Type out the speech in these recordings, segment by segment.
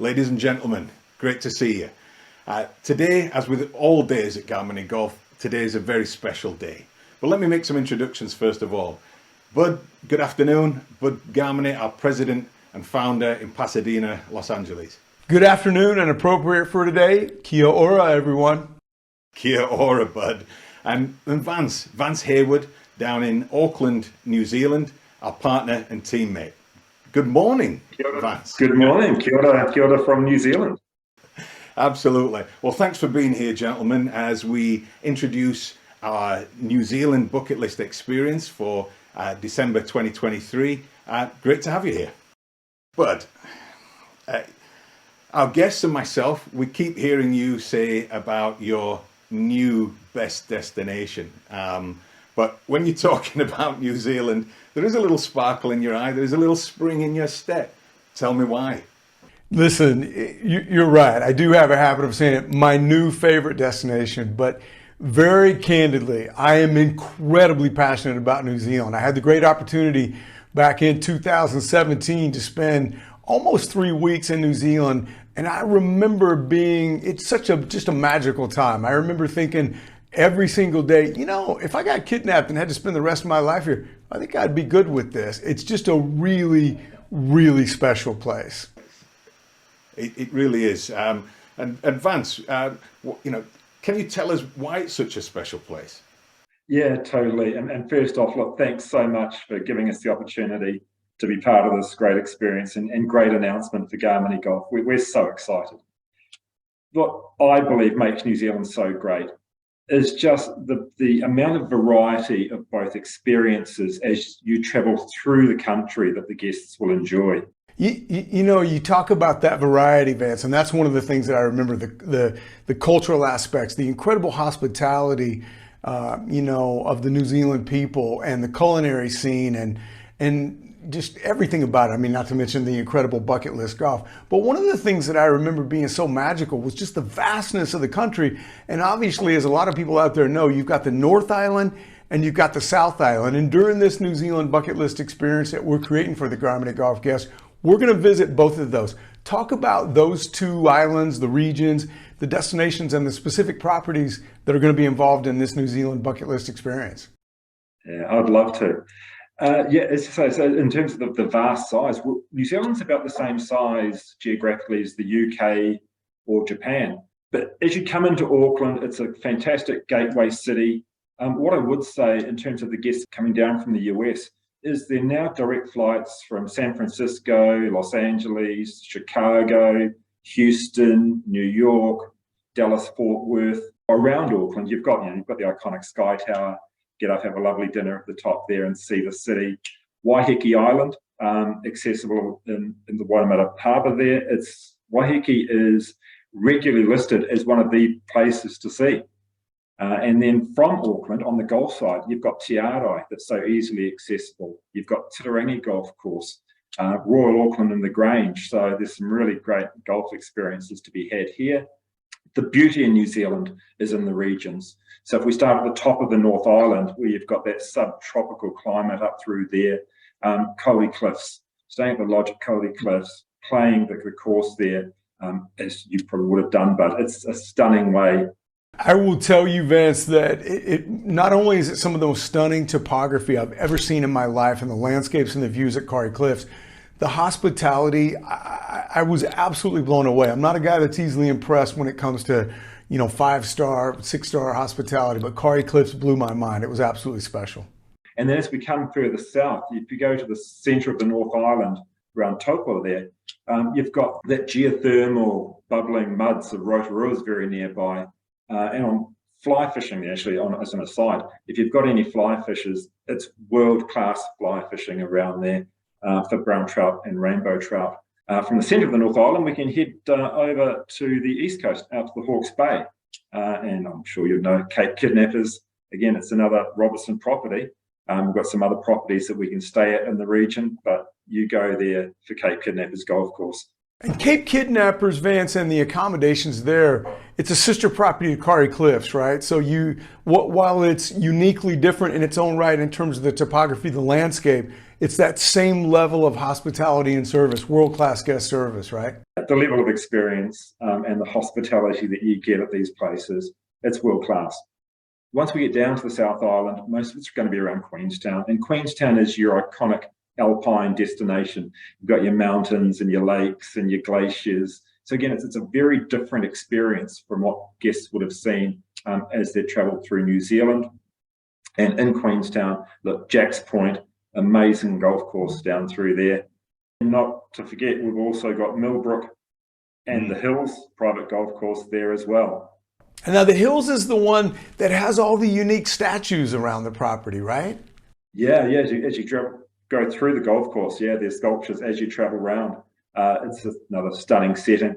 Ladies and gentlemen, great to see you. Today, as with all days at Garmini Golf, today is a very special day. But let me make some introductions first of all. Bud, good afternoon. Bud Garmini, our president and founder in Pasadena, Los Angeles. Good afternoon and appropriate for today. Kia ora, everyone. Kia ora, Bud. And Vance Hayward down in Auckland, New Zealand, our partner and teammate. Good morning, Vance. Good morning. Kia ora from New Zealand. Absolutely. Well, thanks for being here, gentlemen, as we introduce our New Zealand bucket list experience for December 2023. Great to have you here. But our guests and myself, we keep hearing you say about your new best destination. But when you're talking about New Zealand, there is a little sparkle in your eye. There's a little spring in your step. Tell me why. Listen, you're right. I do have a habit of saying it, my new favorite destination, but very candidly, I am incredibly passionate about New Zealand. I had the great opportunity back in 2017 to spend almost 3 weeks in New Zealand. And I remember it's just a magical time. I remember thinking every single day, if I got kidnapped and had to spend the rest of my life here, I think I'd be good with this. It's just a really, really special place. It really is. And Vance, can you tell us why it's such a special place? Yeah, totally. And first off, look, thanks so much for giving us the opportunity to be part of this great experience and great announcement for Garmini Golf. We're so excited. What I believe makes New Zealand so great is just the amount of variety of both experiences as you travel through the country that the guests will enjoy. You talk about that variety, Vance, and that's one of the things that I remember, the cultural aspects, the incredible hospitality, of the New Zealand people and the culinary scene and just everything about it. I mean, not to mention the incredible bucket list golf. But one of the things that I remember being so magical was just the vastness of the country. And obviously, as a lot of people out there know, you've got the North Island and you've got the South Island. And during this New Zealand bucket list experience that we're creating for the Garmini Golf guests, we're going to visit both of those. Talk about those two islands, the regions, the destinations, and the specific properties that are going to be involved in this New Zealand bucket list experience. Yeah, I'd love to. So in terms of the vast size, New Zealand's about the same size geographically as the UK or Japan. But as you come into Auckland, it's a fantastic gateway city. What I would say in terms of the guests coming down from the US is there are now direct flights from San Francisco, Los Angeles, Chicago, Houston, New York, Dallas, Fort Worth. Around Auckland, you've got the iconic Sky Tower. Get up, have a lovely dinner at the top there and see the city. Waiheke Island, accessible in the Waimata Harbour there. Waiheke is regularly listed as one of the places to see. And then from Auckland, on the golf side, you've got Te Arai that's so easily accessible. You've got Titirangi Golf Course, Royal Auckland and the Grange. So there's some really great golf experiences to be had here. The beauty in New Zealand is in the regions. So if we start at the top of the North Island, where you've got that subtropical climate up through there, Coley Cliffs, staying at the lodge at Coley Cliffs, playing the course there, as you probably would have done, but it's a stunning way. I will tell you, Vance, that it not only is it some of the most stunning topography I've ever seen in my life and the landscapes and the views at Coley Cliffs, the hospitality, I was absolutely blown away. I'm not a guy that's easily impressed when it comes to, 5-star, 6-star hospitality, but Coley Cliffs blew my mind. It was absolutely special. And then as we come further south, if you go to the center of the North Island, around Taupo there, you've got that geothermal bubbling muds of Rotorua's very nearby. And on fly fishing, actually, as an aside, if you've got any fly fishers, it's world-class fly fishing around there for brown trout and rainbow trout. From the centre of the North Island, we can head over to the east coast, out to the Hawke's Bay. And I'm sure you know Cape Kidnappers. Again, it's another Robertson property. We've got some other properties that we can stay at in the region, but you go there for Cape Kidnappers Golf Course. And Cape Kidnappers, Vance, and the accommodations there, it's a sister property to Kari Cliffs, right? So while it's uniquely different in its own right in terms of the topography, the landscape, it's that same level of hospitality and service, world-class guest service, right? The level of experience and the hospitality that you get at these places, it's world-class. Once we get down to the South Island, most of it's going to be around Queenstown. And Queenstown is your iconic alpine destination. You've got your mountains and your lakes and your glaciers. So again, it's a very different experience from what guests would have seen as they traveled through New Zealand. And in Queenstown, look, Jack's Point, amazing golf course down through there. And not to forget, we've also got Millbrook and the Hills private golf course there as well. And now the Hills is the one that has all the unique statues around the property, right? Yeah. As you go through the golf course, there's sculptures as you travel around. It's another stunning setting.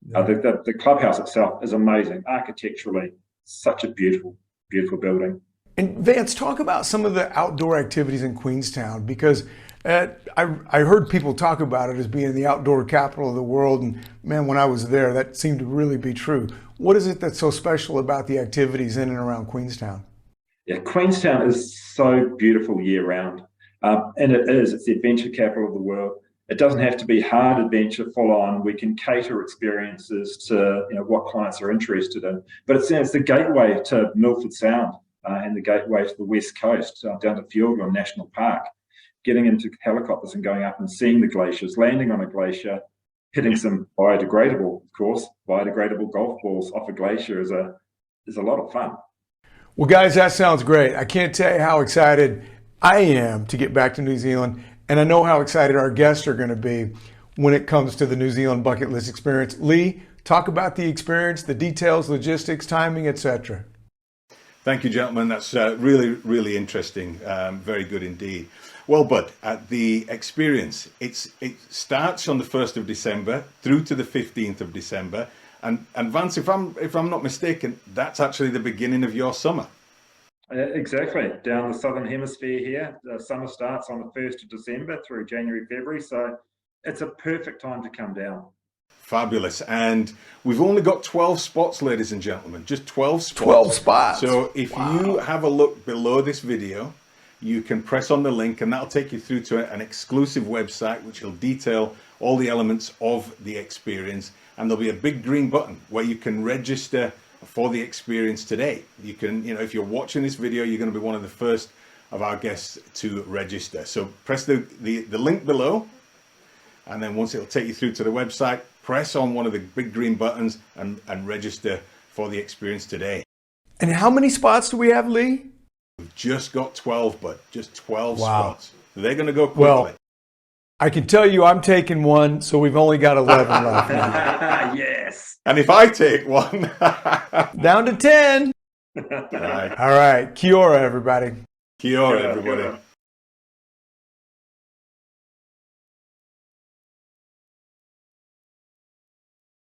The clubhouse itself is amazing architecturally. Such a beautiful, beautiful building. And Vance, talk about some of the outdoor activities in Queenstown, because I heard people talk about it as being the outdoor capital of the world. And man, when I was there, that seemed to really be true. What is it that's so special about the activities in and around Queenstown? Yeah, Queenstown is so beautiful year round. And it's the adventure capital of the world. It doesn't have to be hard adventure full on. We can cater experiences to what clients are interested in. But it's the gateway to Milford Sound and the gateway to the West Coast, down to Fiordland National Park. Getting into helicopters and going up and seeing the glaciers, landing on a glacier, hitting some biodegradable golf balls off a glacier is a lot of fun. Well, guys, that sounds great. I can't tell you how excited I am to get back to New Zealand, and I know how excited our guests are going to be when it comes to the New Zealand bucket list experience. Lee, talk about the experience, the details, logistics, timing, etc. Thank you, gentlemen. That's really, really interesting. Very good indeed. Well, Bud, the experience, it starts on the 1st of December through to the 15th of December. And Vance, if I'm not mistaken, that's actually the beginning of your summer. Exactly. Down the southern hemisphere here, the summer starts on the 1st of December through January, February. So it's a perfect time to come down. Fabulous. And we've only got 12 spots, ladies and gentlemen, just 12 spots. 12 spots. So if you have a look below this video, you can press on the link and that'll take you through to an exclusive website which will detail all the elements of the experience. And there'll be a big green button where you can register for the experience today. You can, if you're watching this video, you're going to be one of the first of our guests to register. So press the link below, and then once it'll take you through to the website, press on one of the big green buttons and register for the experience today. And how many spots do we have, Lee? We've just got 12, but just 12 Wow. spots. So they're going to go quickly. Well, I can tell you I'm taking one, so we've only got 11 left now. Yes. And if I take one, Down to 10. right. All right. Kia ora, everybody. Kia ora, everybody.